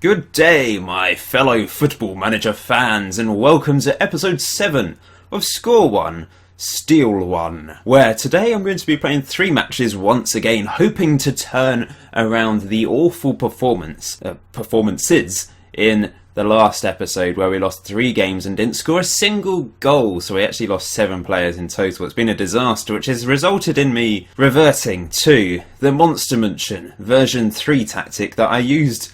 Good day, my fellow Football Manager fans, and welcome to episode 7 of Score 1, Steal 1, where today I'm going to be playing 3 matches once again, hoping to turn around the awful performances in the last episode where we lost 3 games and didn't score a single goal, so we actually lost 7 players in total. It's been a disaster, which has resulted in me reverting to the Monster Munchen version 3 tactic that I used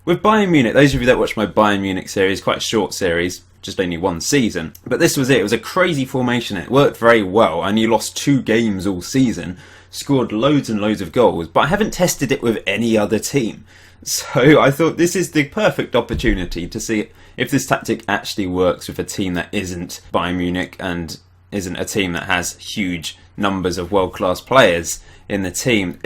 with Bayern Munich. Those of you that watch my Bayern Munich series, quite a short series, just only 1 season, but this was it. It was a crazy formation. It worked very well. I only lost 2 games all season, scored loads and loads of goals, but I haven't tested it with any other team. So I thought this is the perfect opportunity to see if this tactic actually works with a team that isn't Bayern Munich and isn't a team that has huge numbers of world-class players in the team.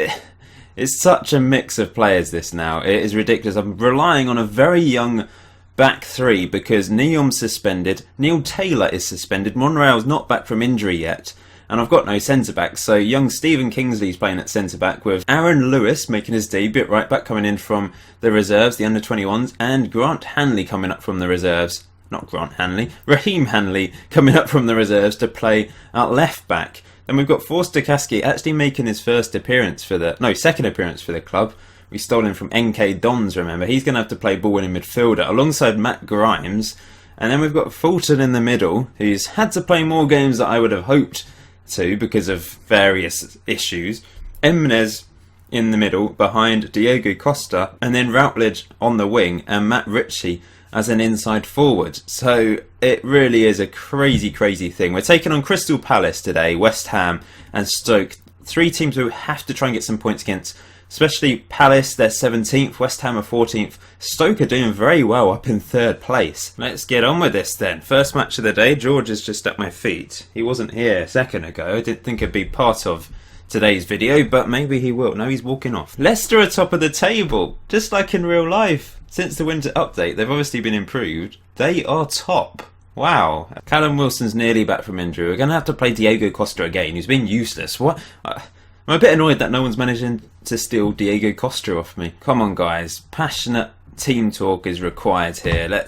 It's such a mix of players this now. It is ridiculous. I'm relying on a very young back 3 because Neom's suspended, Neil Taylor is suspended, Monreal's not back from injury yet, and I've got no centre-back, so young Stephen Kingsley's playing at centre-back with Aaron Lewis making his debut at right-back, coming in from the reserves, the under-21s, and Grant Hanley coming up from the reserves. Not Grant Hanley, Raheem Hanley coming up from the reserves to play at left-back. Then we've got Forster Kaski actually making his second appearance for the club. We stole him from NK Dons, remember. He's going to have to play ball-winning midfielder alongside Matt Grimes. And then we've got Fulton in the middle, who's had to play more games than I would have hoped to because of various issues. Emnes in the middle behind Diego Costa, and then Routledge on the wing and Matt Ritchie as an inside forward. So it really is a crazy thing. We're taking on Crystal Palace today, West Ham and Stoke. 3 teams who have to try and get some points against, especially Palace. They're 17th, West Ham are 14th. Stoke are doing very well up in 3rd place. Let's get on with this then. First match of the day. George is just at my feet. He wasn't here a second ago. I didn't think he'd be part of today's video, but maybe he will. No, he's walking off. Leicester are top of the table, just like in real life. Since the winter update, they've obviously been improved. They are top. Wow. Callum Wilson's nearly back from injury. We're going to have to play Diego Costa again, who's been useless. What? I'm a bit annoyed that no one's managing to steal Diego Costa off me. Come on, guys. Passionate team talk is required here.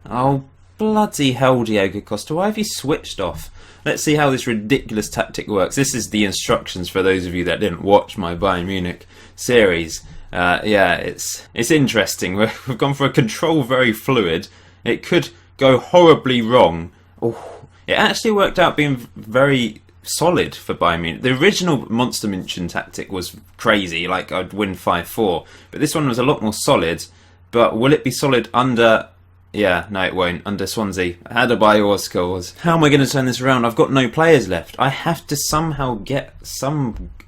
Oh, bloody hell, Diego Costa. Why have you switched off? Let's see how this ridiculous tactic works. This is the instructions for those of you that didn't watch my Bayern Munich series. Yeah, it's interesting. We've gone for a control very fluid. It could go horribly wrong. Oh, it actually worked out being very solid for Bayern Munich. The original Monster Munchen tactic was crazy, like I'd win 5-4. But this one was a lot more solid. But will it be solid under... Yeah, no it won't. Under Swansea. Adebayor scores. How am I going to turn this around? I've got no players left. I have to somehow get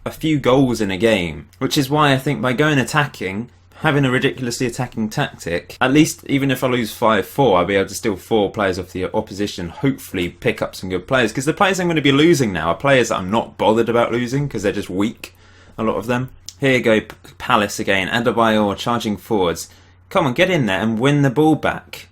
a few goals in a game. Which is why I think by going attacking, having a ridiculously attacking tactic, at least even if I lose 5-4, I'll be able to steal 4 players off the opposition, hopefully pick up some good players. Because the players I'm going to be losing now are players that I'm not bothered about losing because they're just weak, a lot of them. Here you go, Palace again. Adebayor charging forwards. Come on, get in there and win the ball back.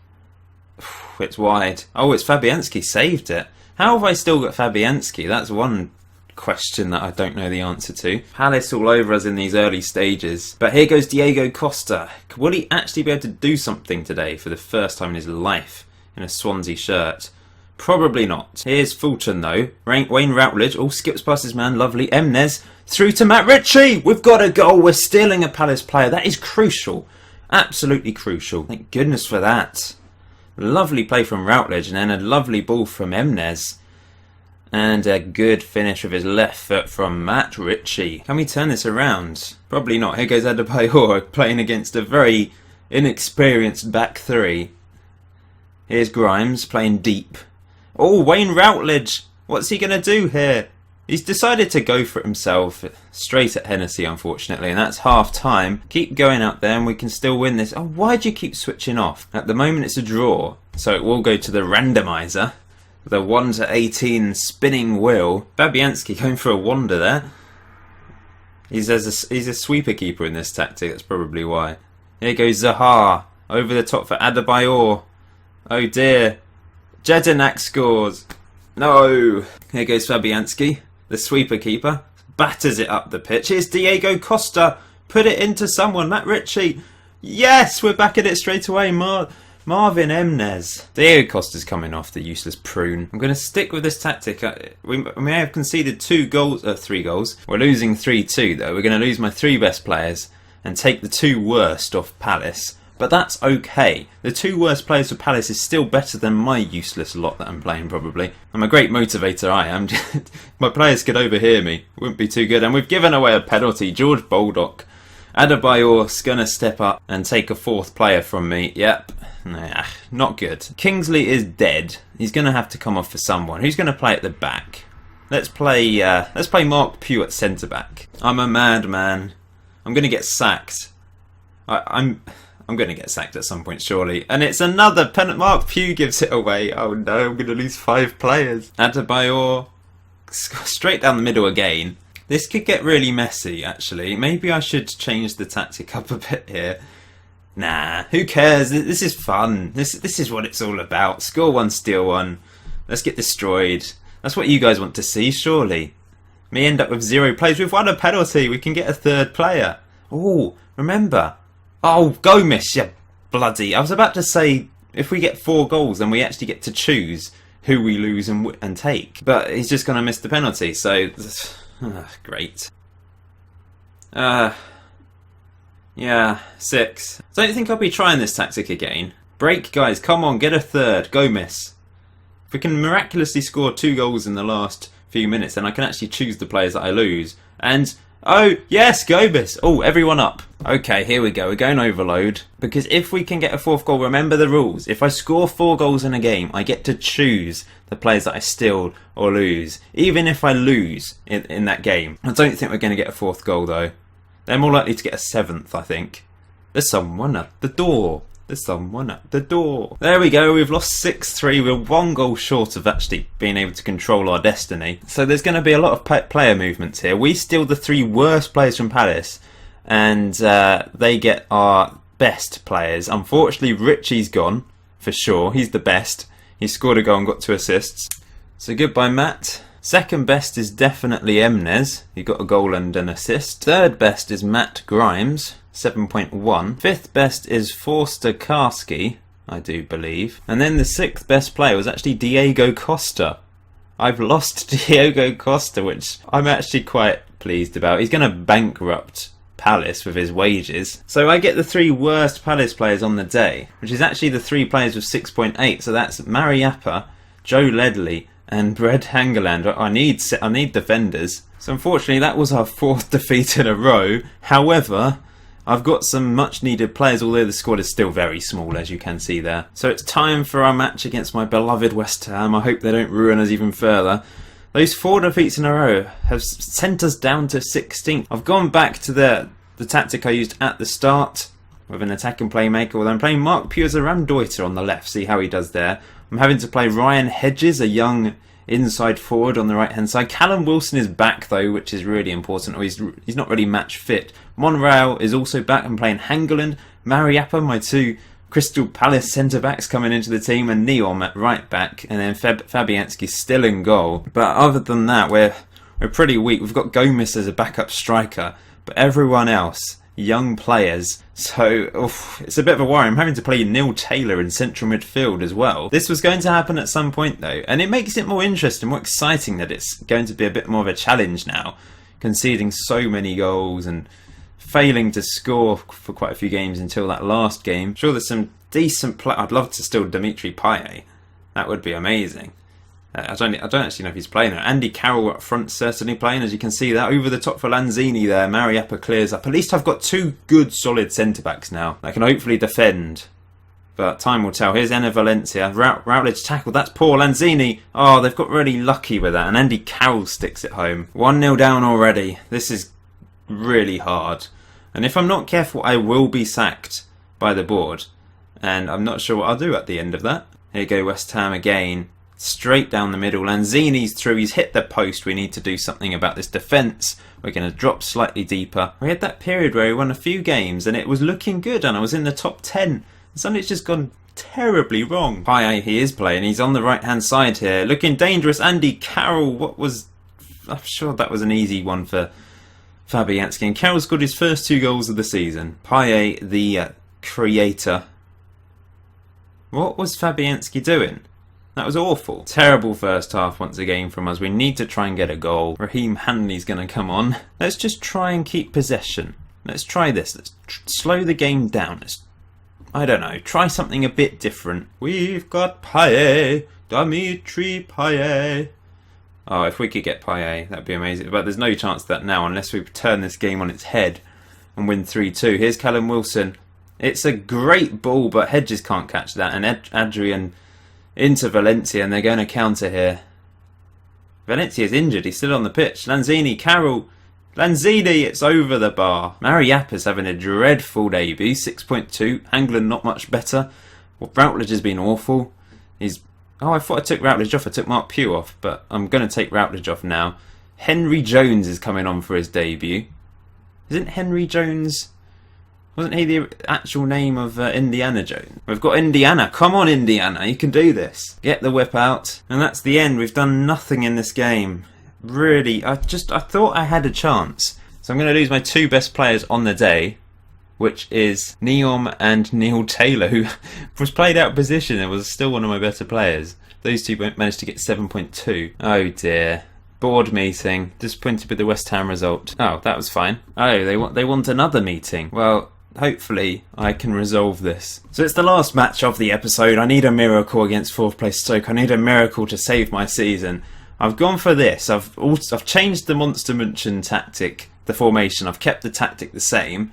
It's wide. Oh, it's Fabianski saved it. How have I still got Fabianski? That's one question that I don't know the answer to. Palace all over us in these early stages. But here goes Diego Costa. Will he actually be able to do something today for the first time in his life in a Swansea shirt? Probably not. Here's Fulton though. Wayne Routledge. Oh, skips past his man. Lovely. Emnes. Through to Matt Ritchie. We've got a goal. We're stealing a Palace player. That is crucial. Absolutely crucial. Thank goodness for that. Lovely play from Routledge and then a lovely ball from Emnes. And a good finish with his left foot from Matt Ritchie. Can we turn this around? Probably not. Here goes Adebayor playing against a very inexperienced back 3. Here's Grimes playing deep. Oh, Wayne Routledge. What's he going to do here? He's decided to go for it himself. Straight at Hennessy, unfortunately. And that's half time. Keep going out there and we can still win this. Oh, why do you keep switching off? At the moment it's a draw. So it will go to the randomizer. The 1-18 spinning wheel. Fabianski going for a wander there. He's a sweeper keeper in this tactic. That's probably why. Here goes Zaha. Over the top for Adebayor. Oh dear. Jedinak scores. No. Here goes Fabianski. The sweeper keeper. Batters it up the pitch. Here's Diego Costa. Put it into someone. Matt Ritchie. Yes, we're back at it straight away. Marvin Emnes. Diego Costa's coming off, the useless prune. I'm going to stick with this tactic. We may have conceded 3 goals. We're losing 3-2 though. We're going to lose my 3 best players and take the 2 worst off Palace. But that's okay. The 2 worst players for Palace is still better than my useless lot that I'm playing, probably. I'm a great motivator, I am. My players could overhear me. Wouldn't be too good. And we've given away a penalty. George Baldock. Adebayor's going to step up and take a 4th player from me. Yep. Nah, not good. Kingsley is dead. He's going to have to come off for someone. Who's going to play at the back? Let's play Mark Pugh at centre-back. I'm a madman. I'm going to get sacked. I'm going to get sacked at some point, surely. And it's another penalty. Mark Pugh gives it away. Oh no, I'm going to lose 5 players. Adebayor straight down the middle again. This could get really messy, actually. Maybe I should change the tactic up a bit here. Nah, who cares? This is fun. This is what it's all about. Score 1, steal 1. Let's get destroyed. That's what you guys want to see, surely. Me end up with 0 plays. We've won a penalty. We can get a 3rd player. Oh, remember. Oh, Gomez, you bloody... I was about to say, if we get 4 goals, then we actually get to choose who we lose and take. But he's just going to miss the penalty, so... great. Yeah, 6. I don't think I'll be trying this tactic again. Break, guys, come on, get a 3rd. Gomez. If we can miraculously score 2 goals in the last few minutes, then I can actually choose the players that I lose. And, oh, yes, Gomez. Oh, everyone up. Okay, here we go. We're going overload. Because if we can get a 4th goal, remember the rules. If I score 4 goals in a game, I get to choose the players that I steal or lose. Even if I lose in that game. I don't think we're going to get a 4th goal, though. They're more likely to get a 7th, I think. There's someone at the door. There's someone at the door. There we go. We've lost 6-3. We're 1 goal short of actually being able to control our destiny. So there's going to be a lot of player movements here. We steal the 3 worst players from Palace. And they get our best players. Unfortunately, Richie's gone. For sure. He's the best. He scored a goal and got 2 assists. So goodbye, Matt. 2nd best is definitely Emnes. He got a goal and an assist. 3rd best is Matt Grimes, 7.1. 5th best is Forster Karski, I do believe. And then the 6th best player was actually Diego Costa. I've lost Diego Costa, which I'm actually quite pleased about. He's going to bankrupt Palace with his wages. So I get the 3 worst Palace players on the day, which is actually the 3 players with 6.8. So that's Mariappa, Joe Ledley, and Brett Hangeland. I need defenders. So unfortunately that was our 4th defeat in a row. However, I've got some much needed players, although the squad is still very small, as you can see there. So it's time for our match against my beloved West Ham. I hope they don't ruin us even further. Those 4 defeats in a row have sent us down to 16th. I've gone back to the tactic I used at the start with an attacking playmaker. Although I'm playing Mark Pugh as a Ramdeuter on the left. See how he does there. I'm having to play Ryan Hedges, a young inside forward on the right hand side. Callum Wilson is back though, which is really important. Or he's not really match fit. Monreal is also back. I'm playing Hangeland, Mariappa, my 2 Crystal Palace centre backs coming into the team, and Neom at right back, and then Fabianski's still in goal. But other than that, we're pretty weak. We've got Gomez as a backup striker, but everyone else, young players. So it's a bit of a worry. I'm having to play Neil Taylor in central midfield as well. This was going to happen at some point though, and it makes it more interesting, more exciting that it's going to be a bit more of a challenge now, conceding so many goals and failing to score for quite a few games until that last game. I'm sure there's some decent play. I'd love to steal Dimitri Payet. That would be amazing. I don't actually know if he's playing there. Andy Carroll up front certainly playing, as you can see that. Over the top for Lanzini there. Mariappa clears up. At least I've got 2 good solid centre-backs now that can hopefully defend. But time will tell. Here's Enner Valencia. Routledge tackle. That's poor. Lanzini. Oh, they've got really lucky with that. And Andy Carroll sticks it home. 1-0 down already. This is really hard. And if I'm not careful, I will be sacked by the board. And I'm not sure what I'll do at the end of that. Here you go, West Ham again. Straight down the middle. Lanzini's through. He's hit the post. We need to do something about this defence. We're going to drop slightly deeper. We had that period where we won a few games and it was looking good and I was in the top 10. And suddenly it's just gone terribly wrong. Payet, he is playing. He's on the right-hand side here. Looking dangerous. Andy Carroll. I'm sure that was an easy one for Fabianski. And Carroll scored his first 2 goals of the season. Payet, the creator. What was Fabianski doing? That was awful. Terrible first half once again from us. We need to try and get a goal. Raheem Hanley's going to come on. Let's just try and keep possession. Let's try this. Let's slow the game down. I don't know. Try something a bit different. We've got Payet. Dimitri Payet. Oh, if we could get Payet, that'd be amazing. But there's no chance of that now unless we turn this game on its head and win 3-2. Here's Callum Wilson. It's a great ball, but Hedges can't catch that. And Adrian into Valencia, and they're going to counter here. Valencia's injured. He's still on the pitch. Lanzini, Carroll. Lanzini, it's over the bar. Mariappa's having a dreadful debut. 6.2. Angland not much better. Well, Routledge has been awful. Oh, I thought I took Routledge off. I took Mark Pugh off, but I'm going to take Routledge off now. Henry Jones is coming on for his debut. Isn't Henry Jones... Wasn't he the actual name of Indiana Jones? We've got Indiana. Come on, Indiana. You can do this. Get the whip out. And that's the end. We've done nothing in this game. Really, I thought I had a chance. So I'm going to lose my two best players on the day, which is Neom and Neil Taylor, who was played out of position and was still one of my better players. Those two managed to get 7.2. Oh dear. Board meeting. Disappointed with the West Ham result. Oh, that was fine. Oh, they want another meeting. Well, hopefully I can resolve this. So it's the last match of the episode. I need a miracle against 4th place Stoke. I need a miracle to save my season. I've gone for this. I've changed the Monster Munchen tactic, the formation. I've kept the tactic the same,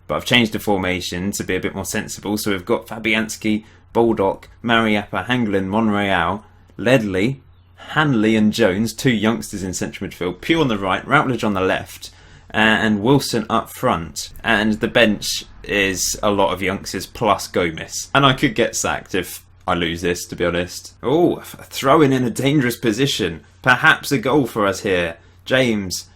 but I've changed the formation to be a bit more sensible. So we've got Fabianski, Baldock, Mariappa, Hangland, Monreal, Ledley, Hanley and Jones, two youngsters in central midfield. Pugh on the right, Routledge on the left, and Wilson up front. And the bench is a lot of youngsters plus Gomez. And I could get sacked if I lose this, to be honest. Oh, throwing in a dangerous position. Perhaps a goal for us here. James.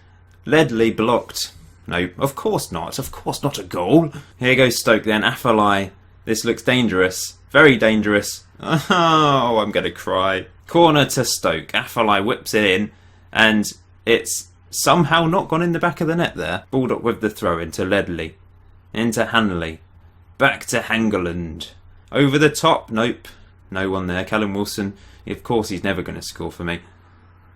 Ledley blocked. No, of course not. Of course not a goal. Here goes Stoke then. Afellay. This looks dangerous. Very dangerous. Oh, I'm going to cry. Corner to Stoke. Afellay whips it in. And it's somehow not gone in the back of the net there. Baldock with the throw into Ledley. Into Hanley. Back to Hangland. Over the top. Nope. No one there. Callum Wilson. Of course he's never going to score for me.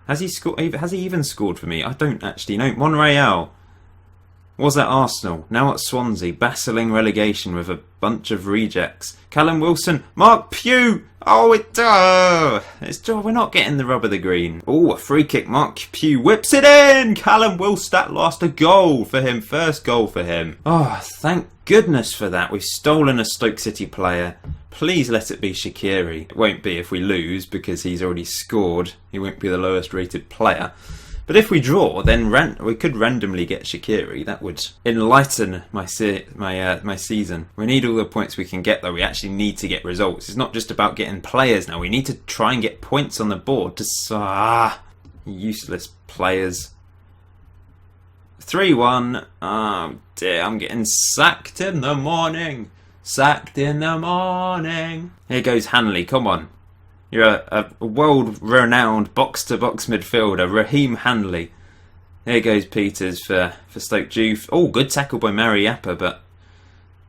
Has he scored? Has he even scored for me? I don't actually know. Monreal was at Arsenal. Now at Swansea. Battling relegation with a bunch of rejects. Callum Wilson. Mark Pugh. Oh, we're not getting the rub of the green. Oh, a free kick. Mark Pugh whips it in. Callum Wilson at last, a goal for him. First goal for him. Oh, thank goodness for that. We've stolen a Stoke City player. Please let it be Shaqiri. It won't be if we lose because he's already scored. He won't be the lowest rated player. But if we draw, then we could randomly get Shaqiri. That would enlighten my season. We need all the points we can get, though. We actually need to get results. It's not just about getting players now. We need to try and get points on the board. Useless players. 3-1. Oh dear, I'm getting sacked in the morning. Sacked in the morning. Here goes Hanley, come on. You're a world-renowned box-to-box midfielder, Raheem Hanley. Here goes Peters for Stoke Juve. Oh, good tackle by Mariappa, but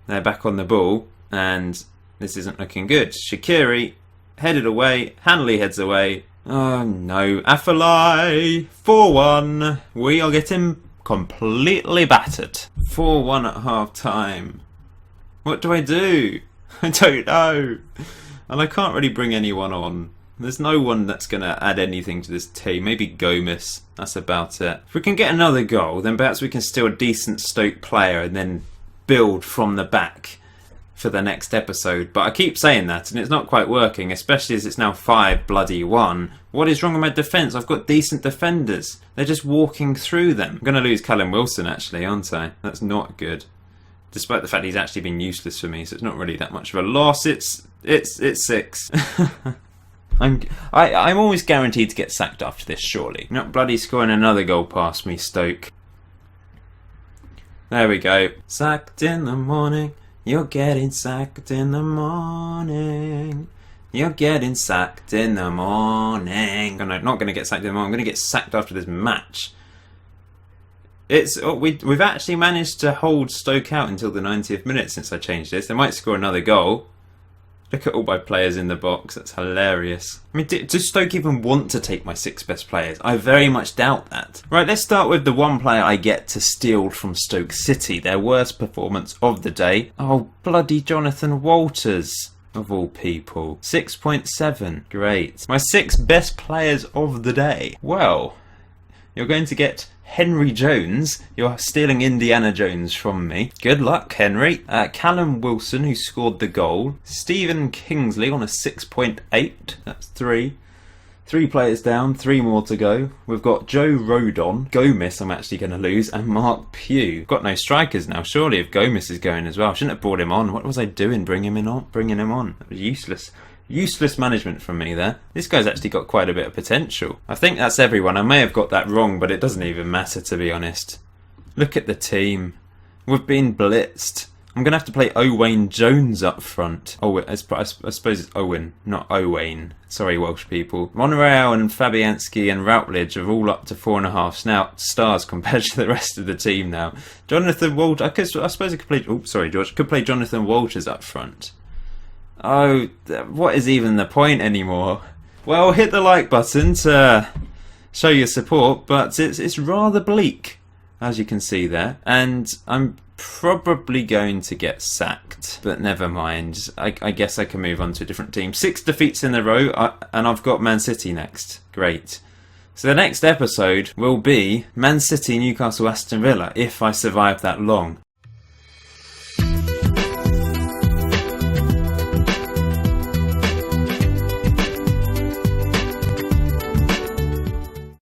they're back on the ball, and this isn't looking good. Shaqiri headed away. Hanley heads away. Oh, no. Afellay. 4-1. We are getting completely battered. 4-1 at half-time. What do? I don't know. And I can't really bring anyone on. There's no one that's going to add anything to this team. Maybe Gomez. That's about it. If we can get another goal, then perhaps we can steal a decent Stoke player and then build from the back for the next episode. But I keep saying that and it's not quite working, especially as it's now 5-1. What is wrong with my defence? I've got decent defenders. They're just walking through them. I'm going to lose Callum Wilson actually, aren't I? That's not good. Despite the fact he's actually been useless for me, so it's not really that much of a loss. It's 6. I'm always guaranteed to get sacked after this, surely. Not bloody scoring another goal past me, Stoke. There we go. Sacked in the morning. You're getting sacked in the morning. You're getting sacked in the morning. I'm not going to get sacked in the morning. I'm going to get sacked after this match. We've actually managed to hold Stoke out until the 90th minute since I changed this. They might score another goal. Look at all my players in the box. That's hilarious. I mean, does Stoke even want to take my 6 best players? I very much doubt that. Right, let's start with the one player I get to steal from Stoke City. Their worst performance of the day. Oh, bloody Jonathan Walters. Of all people. 6.7. Great. My 6 best players of the day. Well, you're going to get Henry Jones. You're stealing Indiana Jones from me. Good luck, Henry. Callum Wilson, who scored the goal. Stephen Kingsley on a 6.8. That's 3. 3 players down, 3 more to go. We've got Joe Rodon. Gomez I'm actually going to lose. And Mark Pugh. Got no strikers now, surely, if Gomez is going as well. I shouldn't have brought him on. What was I doing bringing him on? That was useless. Useless management from me there. This guy's actually got quite a bit of potential. I think that's everyone. I may have got that wrong, but it doesn't even matter, to be honest. Look at the team. We've been blitzed. I'm going to have to play Owain Jones up front. Oh, I suppose it's Owen, not Owain. Sorry, Welsh people. Monreal and Fabianski and Routledge are all up to 4.5 stars compared to the rest of the team now. Jonathan Walters. I suppose I could play... Oh, sorry, George. I could play Jonathan Walters up front. Oh, what is even the point anymore? Well, hit the like button to show your support, but it's rather bleak, as you can see there. And I'm probably going to get sacked, but never mind. I guess I can move on to a different team. 6 defeats in a row, and I've got Man City next. Great. So the next episode will be Man City, Newcastle, Aston Villa, if I survive that long.